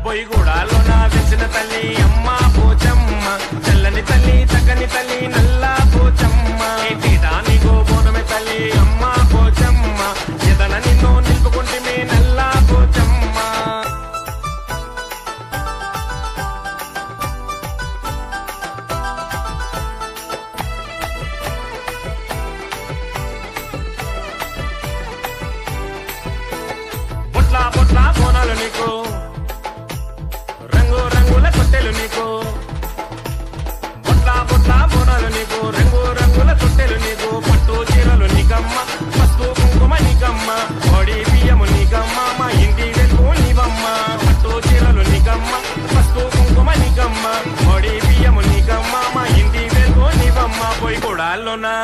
పొయ్యిగూడాలోన వెలిసిన తల్లి అమ్మ పోచమ్మ, చల్లని తల్లి చక్కని తల్లి నల్లా పోచమ్మ, నీకో బోనమే తల్లి అమ్మ పోచమ్మ, ఎదన నిన్ను నిలుపుకుంటే నల్లా పోచమ్మ. పొట్లా పొట్లా బోనాలు నీకు, రంగు రంగుల తొట్టెలు నీకు, పొట్లా పొట్లా బోనాలు నీకు, రంగు రంగుల తొట్టెలు నీకు, పట్టు చీరలు నీకమ్మ, పసుపు కుంకుమ నీకమ్మ, పొడి బియ్యము నీకమ్మ, మా ఇంటి వెలుగు నీవమ్మ, పట్టు చీరలు నీకమ్మ, పసుపు కుంకుమ నీకమ్మ, పొడి బియ్యము నీకమ్మ, మా ఇంటి వెలుగు నీవమ్మ. పొయ్యిగూడాలోనా